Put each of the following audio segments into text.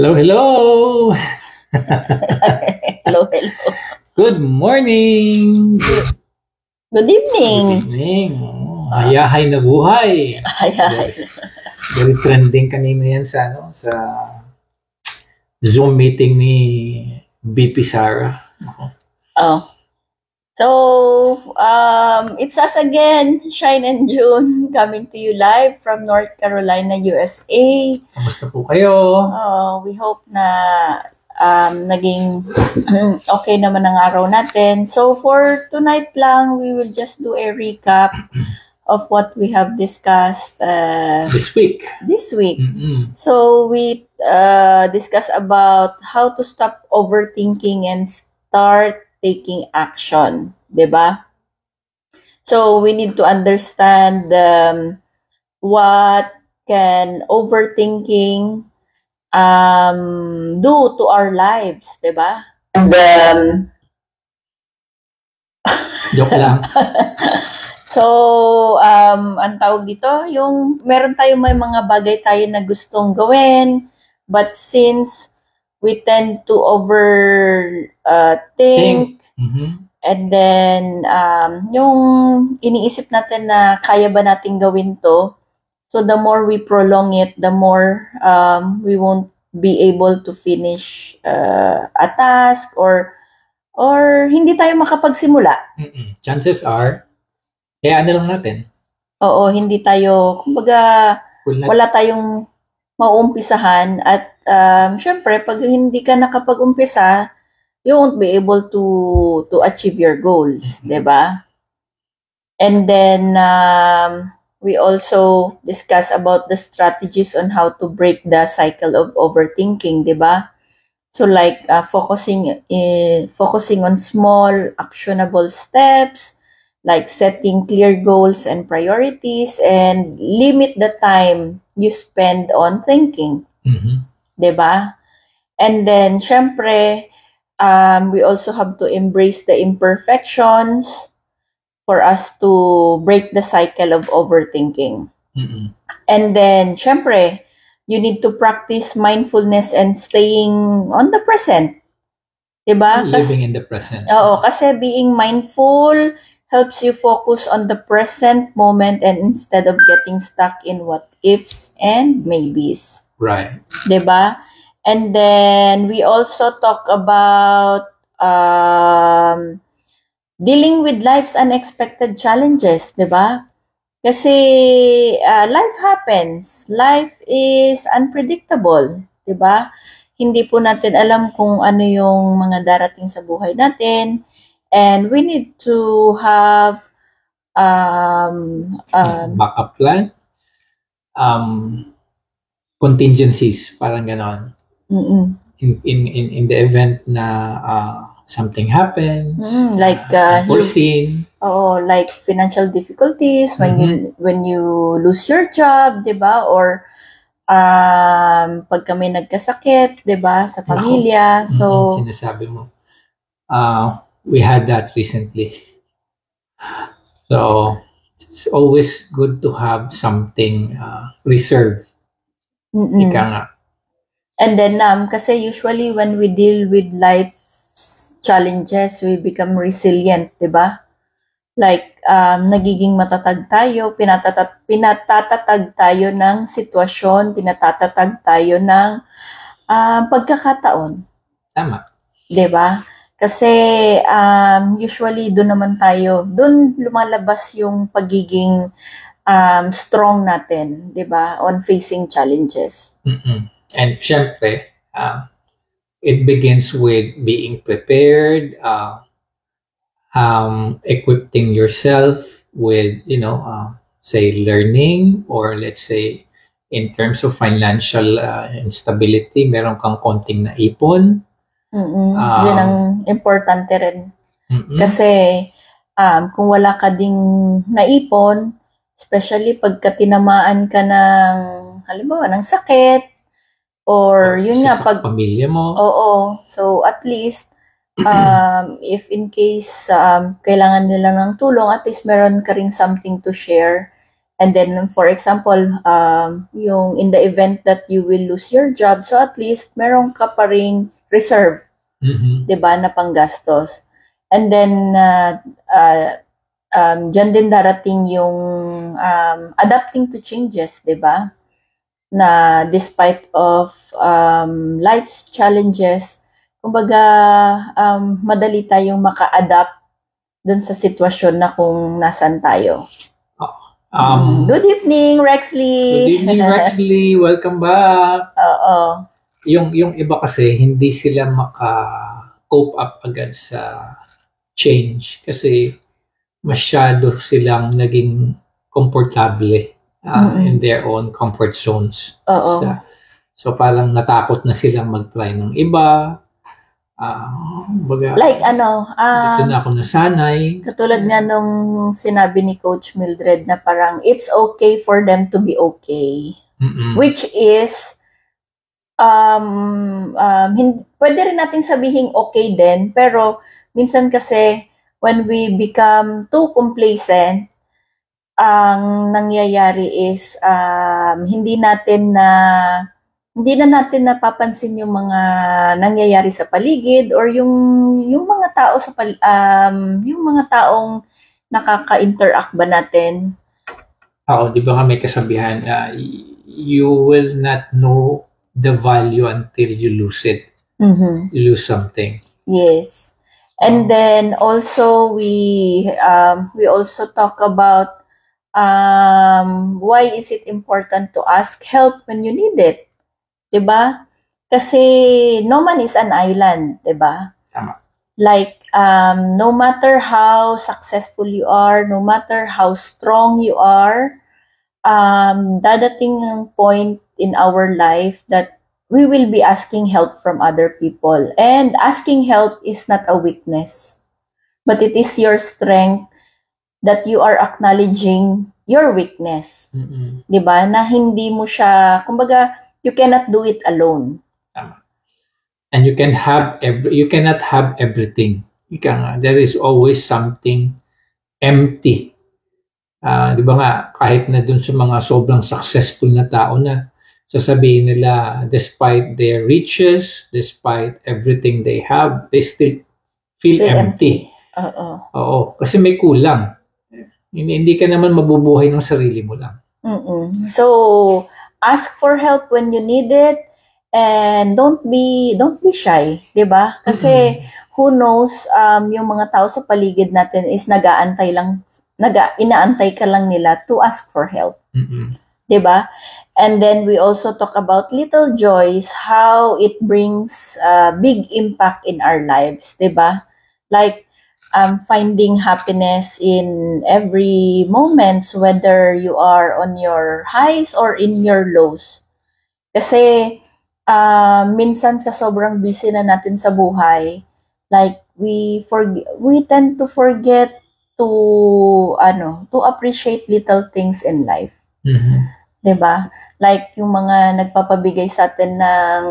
Hello, hello! Hello, hello. Good morning! Good Good evening. evening! Hayahay na buhay! Ay, ay. Very trending kanina yan sa Zoom meeting ni BP Sara. Oh. So, it's us again, Shine and June, coming to you live from North Carolina, USA. Kamusta po kayo? We hope na naging okay naman ang araw natin. So, for tonight lang, we will just do a recap of what we have discussed This week. Mm-mm. So, we discussed about how to stop overthinking and start taking action, diba? So, we need to understand what can overthinking do to our lives, diba? And Joke lang. so, ang tawag dito, yung meron tayo may mga bagay tayo na gustong gawin, but since we tend to think, and then yung iniisip natin na kaya ba nating gawin to, so the more we prolong it, the more we won't be able to finish a task or hindi tayo makapagsimula. Chances are, kaya ano lang natin. Oo, hindi tayo, kumbaga, wala tayong mauumpisahan at syempre, pag hindi ka nakapag-umpisa, you won't be able to achieve your goals, diba? And then, we also discuss about the strategies on how to break the cycle of overthinking, diba? So like focusing on small actionable steps, like setting clear goals and priorities, and limit the time you spend on thinking, diba? And then, syempre, we also have to embrace the imperfections for us to break the cycle of overthinking. And then, syempre, you need to practice mindfulness and staying on the present. Diba? Living in the present. Oo, kasi being mindful helps you focus on the present moment and instead of getting stuck in what ifs and maybes. Right. Diba? And then we also talk about dealing with life's unexpected challenges, diba? Kasi life happens. Life is unpredictable, diba? Hindi po natin alam kung ano yung mga darating sa buhay natin. And we need to have backup plan. Contingencies, parang ganon. In the event na something happens, like unforeseen. Like financial difficulties when you lose your job, 'di ba? Or pag kami nagkasakit, 'di ba, sa pamilya. So sinasabi mo. We had that recently. So it's always good to have something reserved. Ika nga. And then kasi usually when we deal with life's challenges, we become resilient, 'di ba? Like nagiging matatag tayo, pinatatatag tayo ng sitwasyon, pinatatatag tayo ng pagkakataon. Tama. 'Di ba? Kasi usually doon lumalabas yung pagiging strong natin, 'di ba? On facing challenges. And syempre, it begins with being prepared, equipping yourself with, say, learning, or let's say, in terms of financial instability, meron kang konting naipon. Yun ang importante rin. Kasi, kung wala ka ding naipon, especially pagka tinamaan ka ng, halimbawa, ng sakit, or yun nga, pag pamilya mo. Oo. So, at least, if in case kailangan nila ng tulong, at least meron ka ring something to share And then, for example, yung in the event that you will lose your job, so at least meron ka pa ring reserve, diba, na panggastos. And then, dyan din darating yung adapting to changes, diba? Na despite of life's challenges, kumbaga, madali tayong maka-adapt dun sa sitwasyon na kung nasan tayo. Good evening, Rexley. Good evening, Rexley. Welcome back. Oo. Yung iba kasi, hindi sila maka-cope up agad sa change kasi masyado silang naging komportable in their own comfort zones. So parang natakot na silang mag-try ng iba. Like dito na ako nasanay. Katulad nga nung sinabi ni Coach Mildred na parang it's okay for them to be okay. Which is pwede rin natin sabihin okay din, pero minsan kasi when we become too complacent, ang nangyayari is hindi na natin napapansin yung mga nangyayari sa paligid or yung mga tao yung mga taong nakaka-interact ba natin. Di ba nga may kasabihan, you will not know the value until you lose it. You lose something. Yes. And then also we also talk about why is it important to ask help when you need it? Diba? Kasi no man is an island, diba? Tama. Like, no matter how successful you are, no matter how strong you are, dadating ang point in our life that we will be asking help from other people. And asking help is not a weakness, but it is your strength that you are acknowledging your weakness. Diba? Na hindi mo siya, kumbaga, you cannot do it alone. And you cannot have everything. There is always something empty. Di ba nga, kahit na dun sa mga sobrang successful na tao na, sasabihin nila, despite their riches, despite everything they have, they still feel empty. Oo. Kasi may kulang. Hindi ka naman mabubuhay ng sarili mo lang. So, ask for help when you need it, and don't be shy, 'di ba? Kasi who knows, yung mga tao sa paligid natin is inaantay ka lang nila to ask for help. 'Di ba? And then we also talk about little joys, how it brings big impact in our lives, 'di ba? Like finding happiness in every moment, whether you are on your highs or in your lows. Kasi minsan sa sobrang busy na natin sa buhay, like we tend to forget to appreciate little things in life. 'Di ba? Like yung mga nagpapabigay sa atin ng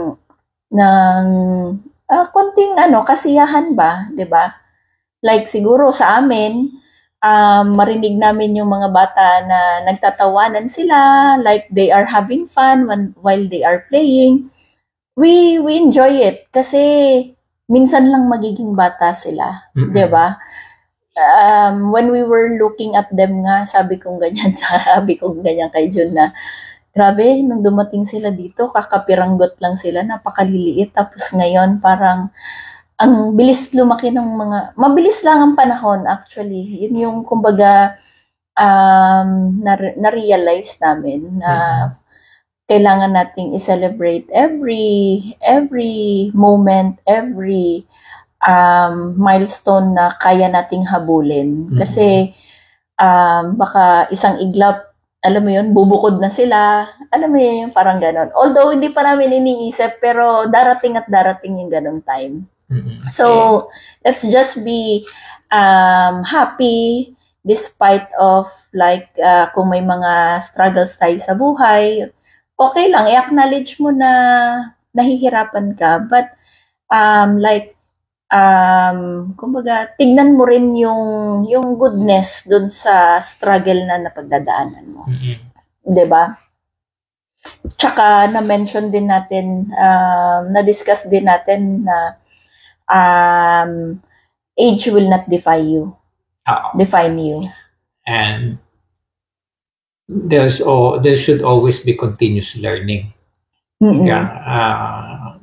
konting kasiyahan ba, 'di ba? Like siguro sa amin, marinig namin yung mga bata na nagtatawanan sila, like they are having fun while they are playing. We enjoy it kasi minsan lang magiging bata sila, 'di ba? When we were looking at them nga, sabi kong ganyan kay Jun na, grabe, nung dumating sila dito, kakapiranggot lang sila, napakaliliit, tapos ngayon parang ang bilis lumaki ng mabilis lang ang panahon actually. Yun yung kumbaga na-realize namin na kailangan nating i-celebrate every moment, every milestone na kaya nating habulin. Kasi baka isang iglap, alam mo yun, bubukod na sila. Alam mo yun, parang ganon. Although hindi pa namin iniisip, pero darating at darating yung ganong time. So, let's just be happy despite of like kung may mga struggles tayo sa buhay. Okay lang, i-acknowledge mo na nahihirapan ka, but like kumbaga, tignan mo rin yung goodness dun sa struggle na napagdadaanan mo. 'Di ba? Tsaka na-mention din natin, na-discuss din natin na age will not define you. And there should always be continuous learning.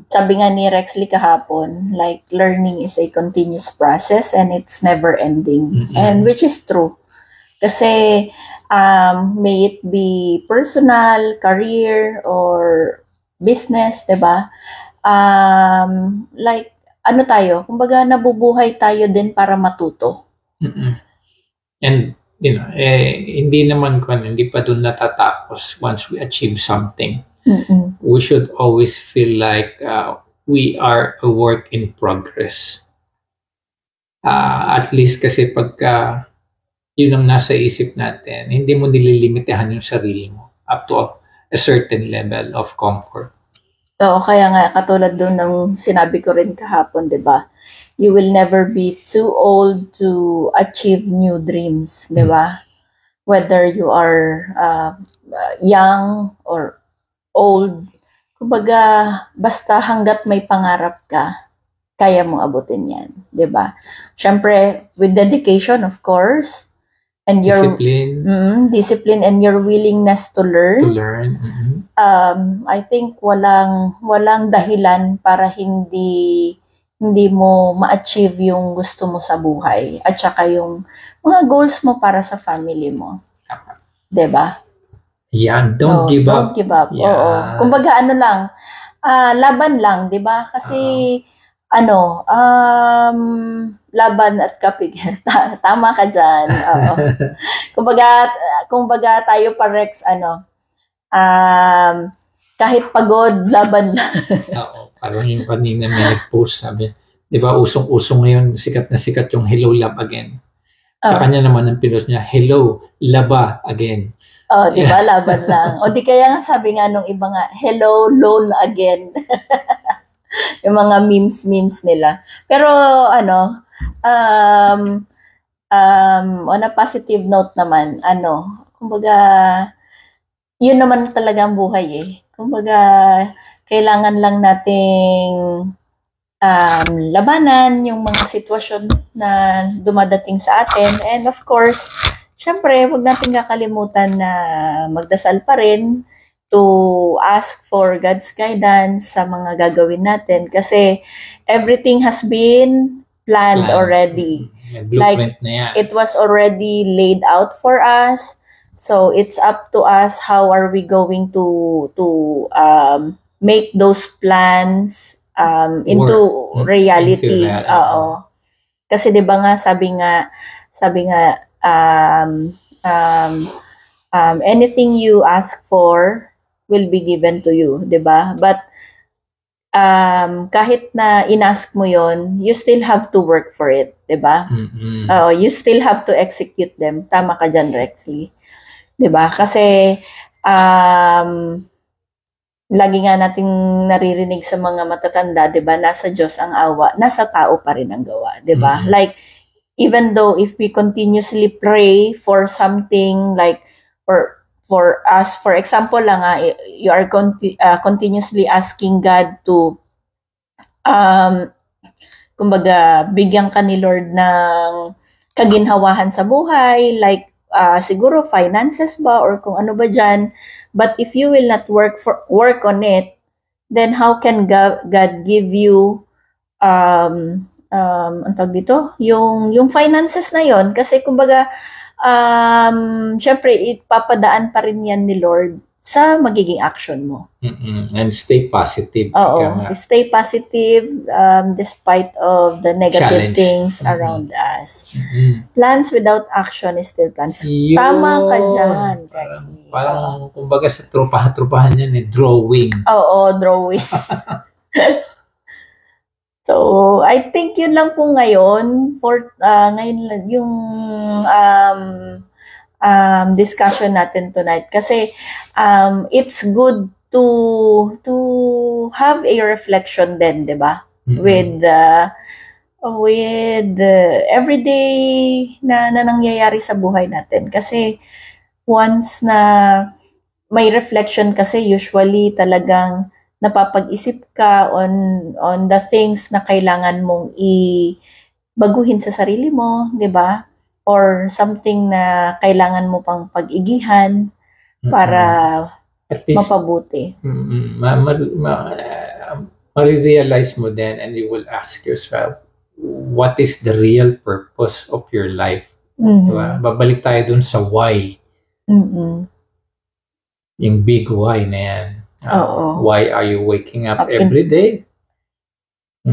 Sabi nga ni Rexley kahapon, like learning is a continuous process and it's never ending. And which is true. Kasi may it be personal, career, or business, 'di ba? Like ano tayo, kumbaga nabubuhay tayo din para matuto. And hindi pa dun natatapos once we achieve something. We should always feel like we are a work in progress. At least kasi pagka yun ang nasa isip natin, hindi mo nililimitahan yung sarili mo up to a certain level of comfort. Oo, kaya nga katulad doon ng sinabi ko rin kahapon, 'di ba? You will never be too old to achieve new dreams, 'di ba? Whether you are young or old, kumbaga basta hanggat may pangarap ka, kaya mong abutin 'yan, 'di ba? Syempre with dedication, of course, and your discipline and your willingness to learn. I think walang dahilan para hindi mo ma-achieve yung gusto mo sa buhay at saka yung mga goals mo para sa family mo. 'Di ba? Yan, don't give up. Don't give up. Yeah. Oo. Kumbaga ano lang, laban lang, 'di ba? Kasi laban at kapig. Tama ka diyan. Oo. kumbaga tayo pa Rex kahit pagod, laban lang. Oo. Parang yung kanina may nag-post, sabi, 'di ba, usong-usong ngayon, sikat na sikat yung Hello Love Again. Sa kanya naman ang pinost niya, Hello Laba Again. Oh, 'di ba, laban lang. O di kaya nga sabi nga nung iba nga, Hello Loan Again. Yung mga memes nila. Pero on a positive note naman, kumbaga yun naman talaga ang buhay eh. Kumbaga kailangan lang nating labanan yung mga sitwasyon na dumadating sa atin, and of course, syempre, wag natin kakalimutan na magdasal pa rin to ask for God's guidance sa mga gagawin natin kasi everything has been planned already. Like na yan. It was already laid out for us. So it's up to us how are we going to make those plans into reality. Oo. Kasi 'di ba nga sabi nga anything you ask for will be given to you, 'di ba? But kahit na inask mo 'yon, you still have to work for it, 'di ba? You still have to execute them. Tama ka diyan, Rexley. 'Di ba? Kasi lagi nga nating naririnig sa mga matatanda, 'di ba? Nasa Diyos ang awa, nasa tao pa rin ang gawa, 'di ba? Like even though if we continuously pray for something like for us, for example lang you are continuously asking God to kumbaga bigyan ka ni Lord ng kaginhawahan sa buhay, like siguro finances ba or kung ano ba diyan, but if you will not work on it, then how can God give you ang tawag dito, yung finances na yon? Kasi kumbaga syempre ipapadaan pa rin yan ni Lord sa magiging action mo. And stay positive. Oo, stay positive despite of the negative things around us. Plans without action is still plans. Tama ka dyan. Parang kumbaga sa trupahan yan drawing. Oo, drawing. So, I think yun lang po ngayon for ngayon yung discussion natin tonight kasi it's good to have a reflection din, 'di ba? With with everyday na nangyayari sa buhay natin. Kasi once na may reflection kasi usually talagang napapag-isip ka on the things na kailangan mong baguhin sa sarili mo, 'di ba? Or something na kailangan mo pang pag-igihan para at least mapabuti. Ma-realize mo din and you will ask yourself, what is the real purpose of your life? Diba? Babalik tayo dun sa why. Yung big why na yan. Why are you waking up every day?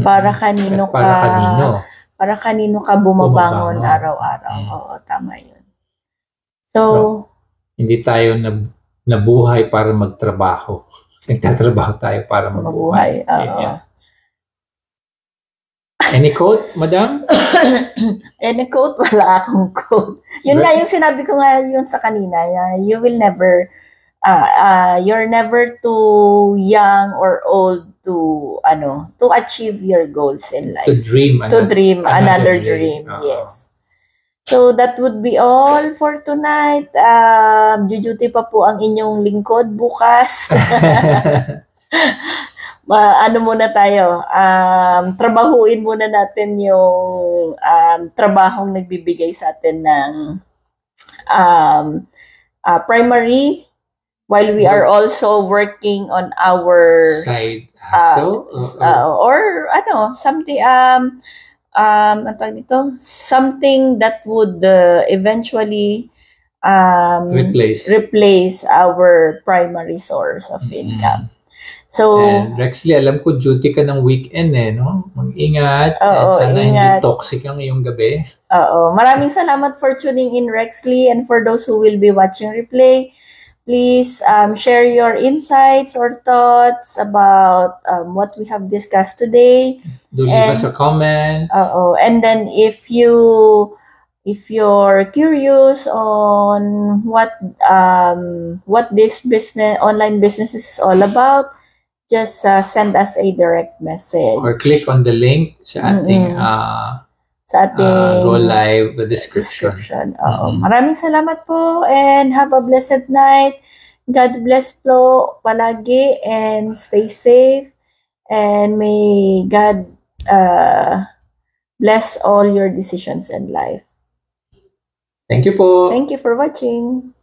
Para kanino para ka kanino? Para kanino ka bumabangon araw-araw. Oo, tama yun. So hindi tayo nabuhay para magtrabaho. Nagtatrabaho tayo para mabuhay. Any quote, madam? Any quote? Wala akong quote. Yun nga yung sinabi ko nga yun sa kanina. You will never, you're never too young or old to achieve your goals in life. To dream another dream. Yes. So that would be all for tonight. Jujuti pa po ang inyong lingkod bukas. Ano muna tayo? Trabahuin muna natin yung trabahong nagbibigay sa atin ng primary while we are also working on our side hustle or something something that would eventually replace our primary source of income. So, and Rexley, alam ko duty ka ng weekend no? Mag-ingat. At sana hindi toxic ang iyong gabi. Maraming salamat for tuning in, Rexley, and for those who will be watching replay. Please share your insights or thoughts about what we have discussed today. Do leave us a comment. And then if you're curious on what this online business is all about, just send us a direct message. Or click on the link sa ating Go Live description. Maraming salamat po and have a blessed night. God bless po palagi and stay safe. And may God bless all your decisions in life. Thank you po. Thank you for watching.